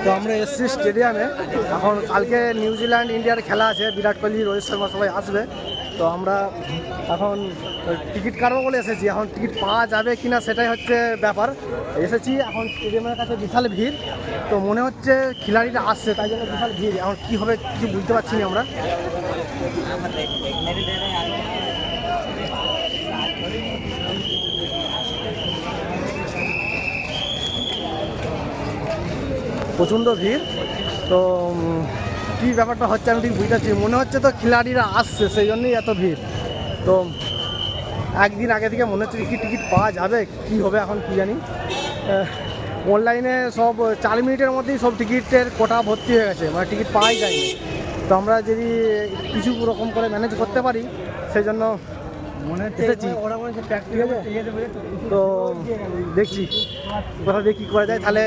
তো আমরা এসছি স্টেডিয়ামে। এখন কালকে নিউজিল্যান্ড ইন্ডিয়ার খেলা আছে, বিরাট কোহলি রোহিত শর্মা সবাই আসবে। তো আমরা এখন টিকিট কাটবো বলে এসেছি। এখন টিকিট পাওয়া যাবে কি না সেটাই হচ্ছে ব্যাপার। এসেছি, এখন স্টেডিয়ামের কাছে বিশাল ভিড়। তো মনে হচ্ছে খিলাড়িরা আসছে, তাই জন্য বিশাল ভিড়। এখন কী হবে কিছু বুঝতে পারছি না আমরা। প্রচণ্ড ভিড়। তো কী ব্যাপারটা হচ্ছে আমি ঠিক বুঝতে পারছি। মনে হচ্ছে তো খিলাড়িরা আসছে, সেই জন্যই এত ভিড়। তো একদিন আগে থেকে মনে হচ্ছে কি টিকিট পাওয়া যাবে, কি হবে এখন কি জানি। অনলাইনে সব 4 মিনিটের মধ্যেই সব টিকিটের কোটা ভর্তি হয়ে গেছে, মানে টিকিট পাওয়াই যায়নি। তো আমরা যদি কিছু রকম করে ম্যানেজ করতে পারি সেই জন্য মনে হচ্ছে এসেছি। ঠিক আছে, তো দেখছি কোথা দিয়ে কী করা যায়, তাহলে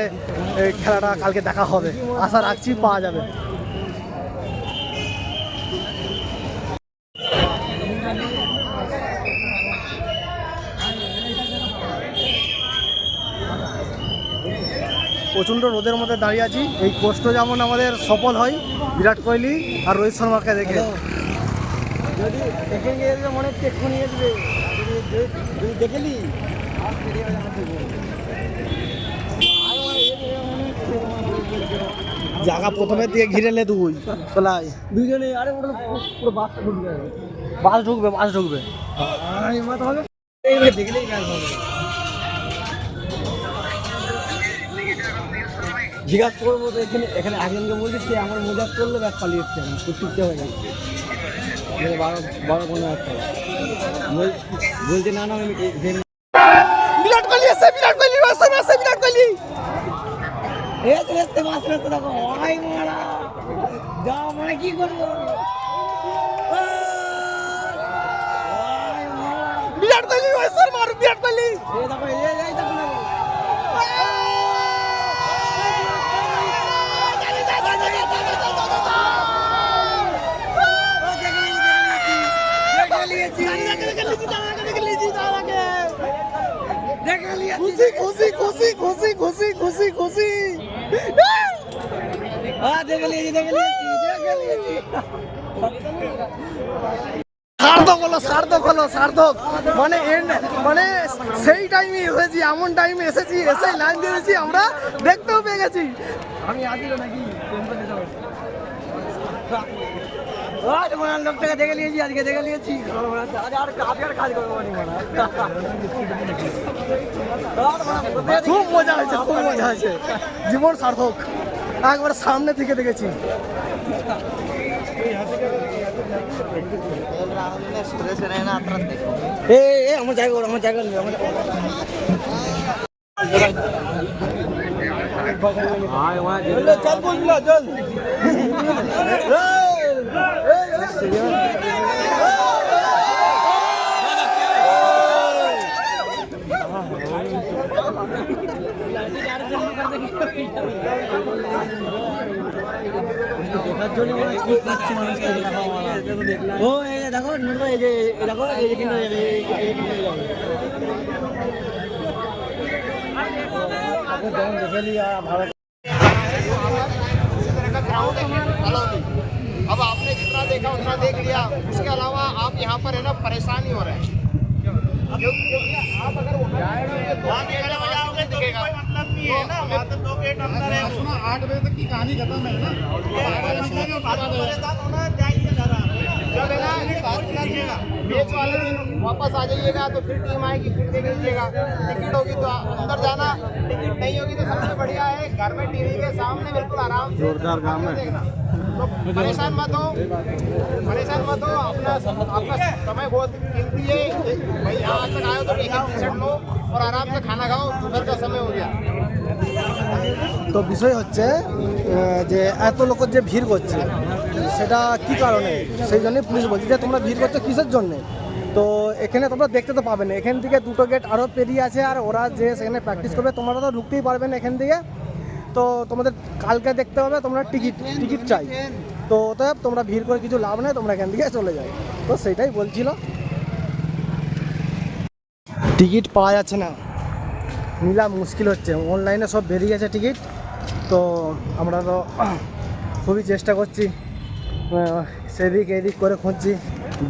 খেলাটা কালকে দেখা হবে। আশা রাখছি পাওয়া যাবে। প্রচণ্ড রোদের মধ্যে দাঁড়িয়ে আছি। এই কষ্ট যেমন আমাদের সফল হয় বিরাট কোহলি আর রোহিত শর্মাকে দেখে। যদি দেখে গিয়ে মনে হচ্ছে এক্ষুনি আসবে, যদি দেখেলি জায়গা প্রথমের দিকে ঘিরে নে তুই তোলাই দুইজনে। আরে পুরো বাস ঢুকবে দেখলেই জিজ্ঞাসা করবো তো এখানে একজনকে বলছি, সে আমার মজাক করলে ব্যাস পালিয়ে এসছে, চুপতে হয়ে গেছে। 12-15 বলছে না বিরাট কোহলি আছে, বিরাট কোহলি আছে, বিরাট কোহলি দেখো যা মানে কি করবো। বিরাট কোহলি বিরাট কোহলি খুশি খুশি খুশি খুশি খুশি খুশি খুশি সার্থক হলো সার্থক। মানে সেই টাইমে এসেছি, এমন টাইমে এসেছি, এসে লাইন দিয়েছি, আমরা দেখতেও পেয়ে গেছি। আমি আসিল নাকি লোকটাকে দেখে নিয়েছি, আজকে দেখে নিয়েছি। খুব মজা হয়েছে, খুব মজা হয়েছে। জীবন সার্থক, একবার সামনে থেকে দেখেছি। আমার জায়গা আমার জায়গা নেই, আমার ও দেখো দেখো দেখে লিया ভালো। अब आपने जितना देखा उतना देख लिया, उसके अलावा आप यहाँ पर है ना परेशान ही हो रहे हैं। आप अगर दिखेगा मतलब नहीं है ना, 2 गेट अंदर है, 8 बजे तक की कहानी खत्म है ना। जब है ना मैच वाले दिन वापस आ जाइएगा तो फिर टीम आएगी, फिर देख लीजिएगा। टिकट होगी तो अंदर जाना, टिकट नहीं होगी तो सबसे बढ़िया है घर में टीवी के सामने बिल्कुल आराम से जोरदार काम है देखना। तो परेशान मत हो अपना समय बहुत कीमती है भाई। यहाँ तक आए तो टिकट लो और आराम से खाना खाओ, दोपहर का समय हो गया। তো বিষয় হচ্ছে যে এত লোকের যে ভিড় করছে সেটা কি কারণে, সেই জন্যই পুলিশ বলছে যে তোমরা ভিড় করছো কিসের জন্যে। তো এখানে তোমরা দেখতে তো পাবে না, এখান থেকে 2টো গেট আরও পেরিয়ে আছে, আর ওরা যে সেখানে প্র্যাকটিস করবে তোমরা তো ঢুকতেই পারবে না এখান থেকে। তো তোমাদের কালকে দেখতে হবে, তোমরা টিকিট চাই। তো অতএব তোমরা ভিড় করে কিছু লাভ নেই, তোমরা এখান থেকে চলে যাও। তো সেটাই বলছিল, টিকিট পাওয়া যাচ্ছে না, নিলাম মুশকিল হচ্ছে। অনলাইনে সব বেরিয়ে গেছে টিকিট, তো আমরা তো খুবই চেষ্টা করছি, সেদিক এদিক করে খুঁজছি,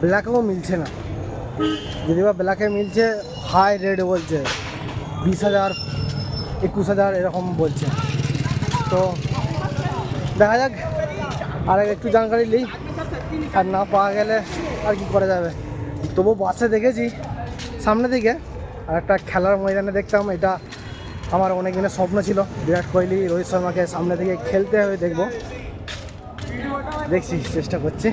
ব্ল্যাকেও মিলছে না। যদি বা ব্ল্যাকে মিলছে হাই রেট বলছে 20,000 21,000 এরকম বলছে। তো দেখা যাক, আর একটু জানকারি নিই, আর না পাওয়া গেলে আর কি করা যাবে। তবু বাসে দেখেছি সামনে দিকে, আর একটা খেলার ময়দানে দেখতাম, এটা আমার অনেক দিনের স্বপ্ন ছিল, বিরাট কোহলি রোহিত শর্মাকে সামনে থেকে খেলতে হবে দেখবো, দেখছি চেষ্টা করছি।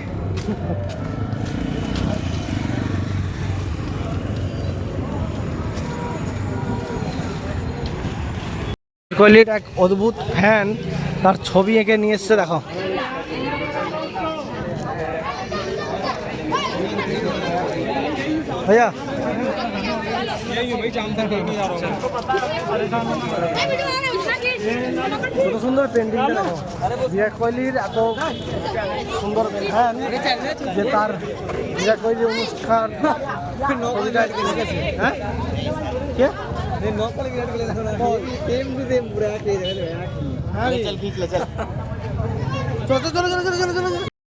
কোহলির এক অদ্ভুত ফ্যান তার ছবি এঁকে নিয়ে এসছে, দেখো। ভাইয়া কত সুন্দর পেন্টিংটা দেখো, বিরাট কোহলির এত সুন্দর ফ্যান যে তার বিরাট কোহলির অনুষ্ঠান ছবিটা লিখেছে। হ্যাঁ কে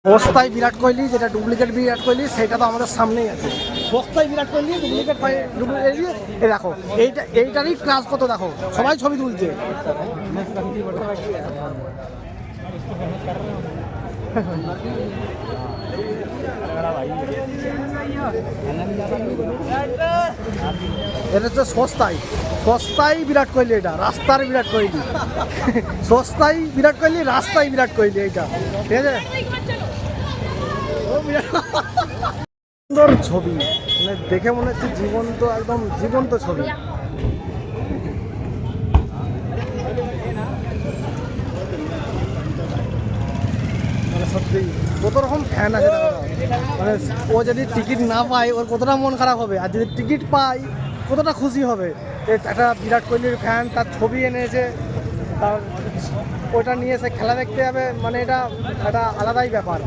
সস্তায় বিরাট কোহলি, যেটা ডুপ্লিকেট বিরাট কোহলি সেটা তো আমাদের সামনেই আছে। সস্তায় বিরাট কোহলি, ডুপ্লিকেট এই দেখো, এইটারই ক্লাস কত দেখো, সবাই ছবি তুলছে। এটা হচ্ছে সস্তায় বিরাট কোহলি, এটা রাস্তার বিরাট কোহলি। সস্তায় বিরাট কোহলি, রাস্তায় বিরাট কোহলি, এইটা ঠিক আছে। সুন্দর ছবি, মানে দেখে মনে হচ্ছে জীবন্ত, একদম জীবন্ত ছবি। মানে সত্যি কত রকম ফ্যান আছে, মানে ও যদি টিকিট না পায় ওর কতটা মন খারাপ হবে, আর যদি টিকিট পায় কতটা খুশি হবে। একটা বিরাট কোহলির ফ্যান তার ছবি এনেছে, তার ওটা নিয়ে এসে খেলা দেখতে যাবে, মানে এটা একটা আলাদাই ব্যাপার।